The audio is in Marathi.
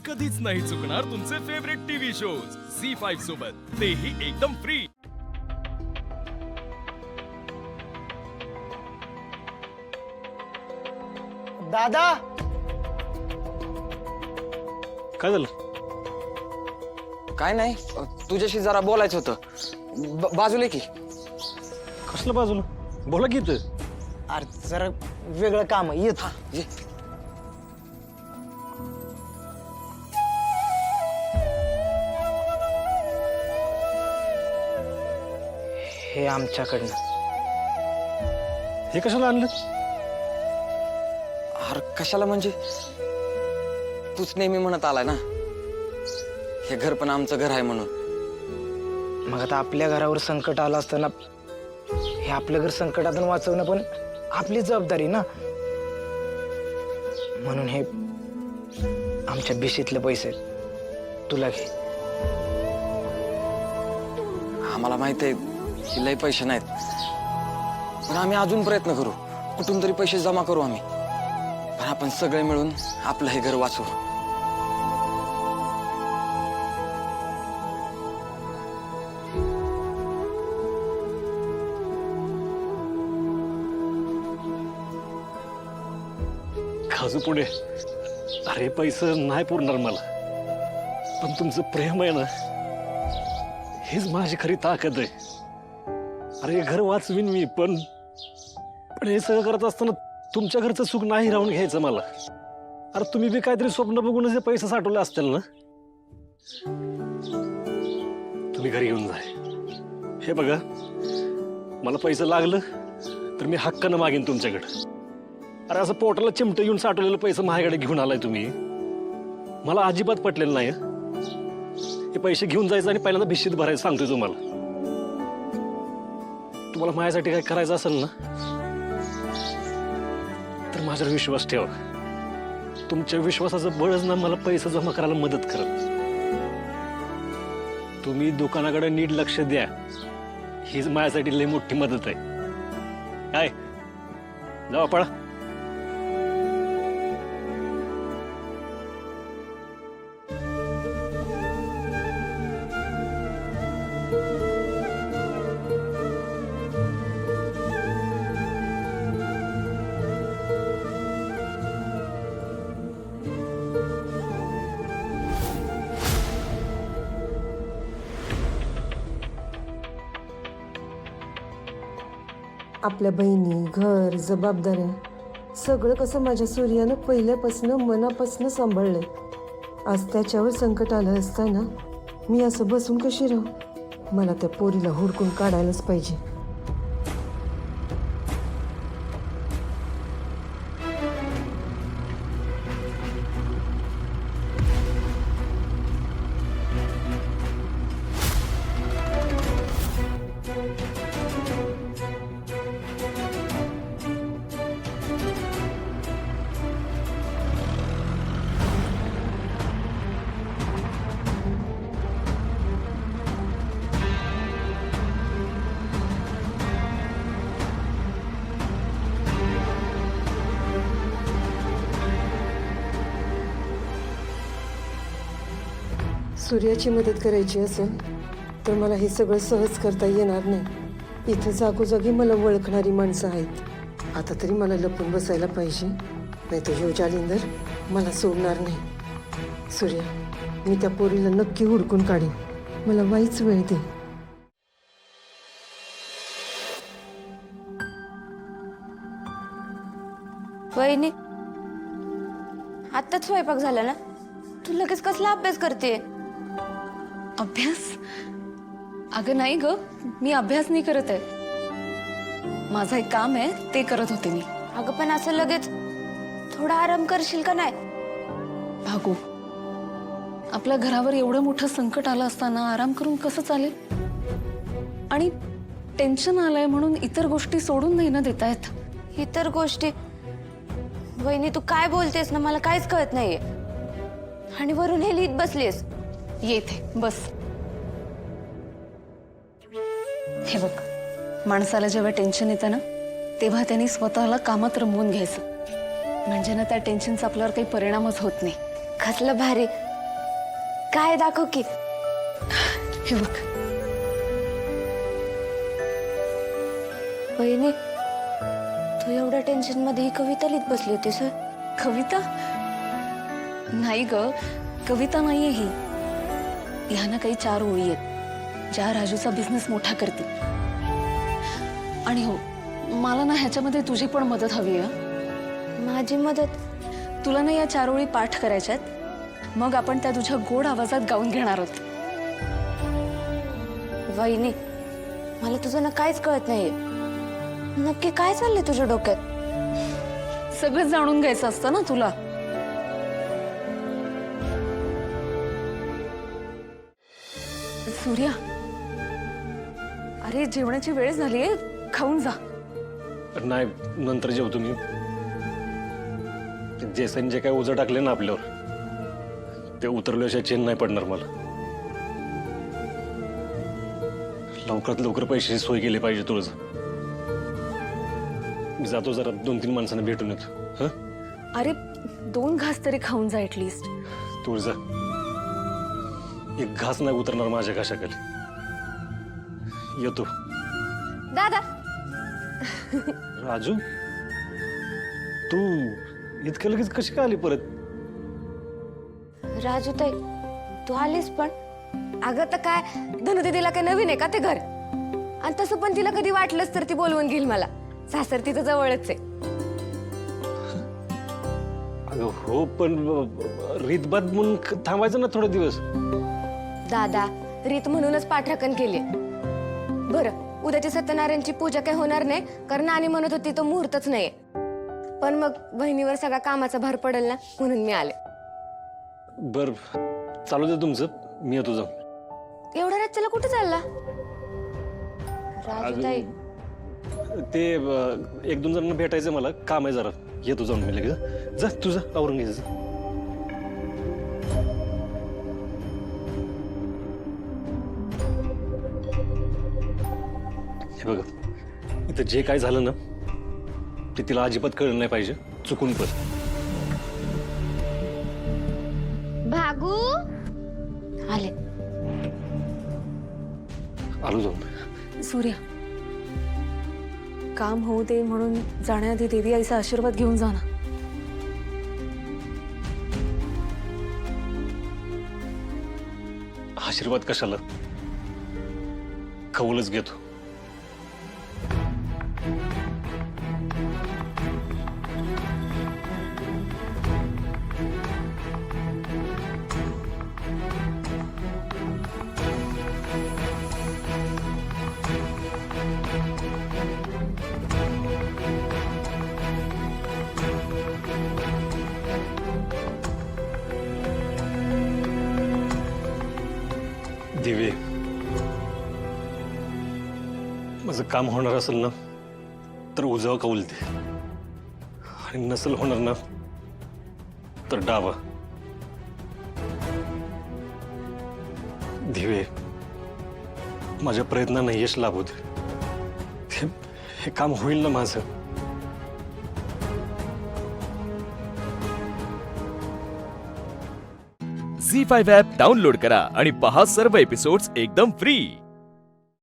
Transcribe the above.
कधीच नाही चुकणार तुमचे फेवरेट टीव्ही शोज झी5 सोबत, तेही एकदम फ्री। दादा, काय झालं? काय नाही, तुझ्याशी जरा बोलायचं होतं। बाजूला की कसलं बाजूला? बोला की इथं. अरे जरा वेगळं काम आहे, येत ये हे आमच्याकडनं। हे कशाला आणलं? अरे कशाला म्हणजे, तूच नेहमी म्हणत आलाय ना हे घर पण आमचं घर आहे म्हणून। मग आता आपल्या घरावर संकट आलं असताना हे आपलं घर संकटातून वाचवणं पण आपली जबाबदारी ना। म्हणून हे आमच्या बिशीतले पैसे तुला घे। आम्हाला माहित आहे की लय पैसे नाहीत, पण आम्ही अजून प्रयत्न करू, कुठून तरी पैसे जमा करू आम्ही, पण आपण सगळे मिळून आपलं हे घर वाचवू। खाजू पुढे, अरे पैसे नाही पुरणार मला, पण तुमचं प्रेम आहे ना, हीच माझी खरी ताकद आहे। अरे घर वाचवीन मी, पण हे सगळं करत असताना तुमच्या घरचं सुख नाही राहून घ्यायचं मला। अरे तुम्ही बी काहीतरी स्वप्न बघून जे पैसे साठवले असतील ना, तुम्ही घरी घेऊन जा। हे बघा, मला पैसे लागलं तर मी हक्कानं मागेन तुमच्याकडे। अरे असं पोटाला चिमट येऊन साठवलेलं पैसे माझ्याकडे घेऊन आलाय तुम्ही, मला अजिबात पटलेलं नाही। हे पैसे घेऊन जायचं आणि पहिल्यांदा भिशीत भरायचं सांगतोय तुम्हाला। तुम्हाला माझ्यासाठी काय करायचं असेल ना, तर माझ्यावर विश्वास ठेवा। तुमच्या विश्वासाचं बळच ना मला पैसे जमा करायला मदत करत। तुम्ही दुकानाकडे नीट लक्ष द्या, हीच माझ्यासाठी लई मोठी मदत आहे। काय जाऊ पळा। आपल्या बहिणी, घर, जबाबदाऱ्या सगळं कसं माझ्या सूर्यानं पहिल्यापासनं मनापासनं सांभाळलंय। आज त्याच्यावर संकट आलं असताना मी असं बसून कशी राहू? मला त्या पोरीला हुडकून काढायलाच पाहिजे। सूर्याची मदत करायची असेल तर मला हे सगळं सहज करता येणार नाही। इथं जागोजागी मला ओळखणारी माणसं आहेत। आता तरी मला लपून बसायला पाहिजे, नाही तर ह्यो जालिंदर मला सोडणार नाही। सूर्या, मी त्या पोरीला नक्की हुडकून काढीन, मला वाईच वेळ दे। वहिनी, आत्ताच स्वयंपाक झाला ना? तू लगेच कसला अभ्यास करते? अभ्यास? अगं नाही ग, मी अभ्यास नाही करत आहे, माझं एक काम आहे ते करत होते मी। अगं पण असं लगेच थोडा आराम करशील का नाही? भागू, आपल्या घरावर एवढं मोठं संकट आलं असताना आराम करून कसं चालेल? आणि टेन्शन आलंय म्हणून इतर गोष्टी सोडून नाही ना देता येत। इतर गोष्टी? वहिनी तू काय बोलतेस ना, मला काहीच कळत नाहीये। आणि वरून हे लिहित बसलीस। येते बस। हे बघ, माणसाला जेव्हा टेन्शन येतं ना, तेव्हा त्यांनी स्वतःला कामात रमवून घ्यायचं, म्हणजे ना त्या टेन्शनचा आपल्यावर काही परिणामच होत नाही। कसलं भारी, काय दाखव की. हे बघ. वहिनी तू एवढ्या टेन्शन मध्ये ही कविता लिहित बसली होतीस होय? कविता नाही ग, कविता नाहीये ही. ह्या ना काही 4 ओळी आहेत ज्या राजूचा बिझनेस मोठा करतील. आणि हो, मला ना ह्याच्यामध्ये तुझी पण मदत हवी आहे. माझी मदत? तुला ना या 4 ओळी पाठ करायच्यात. मग आपण त्या तुझ्या गोड आवाजात गाऊन घेणार आहोत. वहिनी मला तुझं ना काहीच कळत नाहीये. नक्की काय चाललंय तुझ्या डोक्यात? सगळं जाणून घ्यायचं असतं ना तुला. सूर्या, अरे जेवणाची वेळ झालीये, खाऊन जा. नाही, नंतर जेवतो मी. जेसन जे काय ओझं टाकले ना आपल्यावर ते उतरल्याशिवाय चेन नाही पडणार मला. लवकरात लवकर पैशाची सोय केली पाहिजे तुळजा. मी जातो, जरा 2-3 माणसांना भेटून येतो. अरे 2 घास तरी खाऊन जा ऍटलीस्ट. तुळजा, एक घास नाही उतरणार माझ्या घशाखाली. येतो. दादा राजू, तू इतक्या लगेच कशी काय आली परत? राजू ताई तू आलीस पण. अगं तर काय धनुदीदीला काय नवीन आहे का ते घर? आणि तसं पण तिला कधी वाटलंच तर ती बोलवून घेईल मला. सासर तिथं जवळच आहे. अगं हो, पण रीतबाद म्हणून थांबायचं ना थोडे दिवस. दादा रीत म्हणूनच पाठराखण केली. बरं उद्याची सत्यनारायणची पूजा काही होणार नाही कारण नानी म्हणत होती तो मुहूर्तच नाहीये. पण मग बहिणीवर सगळा कामाचा भार पडेल ना म्हणून मी आले. बर, चालू दे तुमचं, मी येतो जाऊन. एवढ्या रात्रीला कुठे चालला? राजू ताई ते 1-2 जणांना भेटायचं मला, काम आहे जरा. येतो जाऊन मी लगेच. जा तुझं आवरून घ्यायचं. हे बघ, इथं जे काय झालं ना ते तिला अजिबात कळलं नाही पाहिजे, चुकून पण. भागू आले. आलो जाऊन. सूर्या, काम होऊ दे म्हणून जाण्याआधी देवी आईचा आशीर्वाद घेऊन जा ना. आशीर्वाद कशाला, कौलच घेतो. दिवे, माझं काम होणार असेल ना तर उजवा कौल दे, आणि नसेल होणार ना तर डावा. दिवे, माझ्या प्रयत्नांना यश लाभू दे. हे काम होईल ना माझं. झी5 ॲप डाउनलोड करा आणि पहा सर्व एपिसोड्स एकदम फ्री.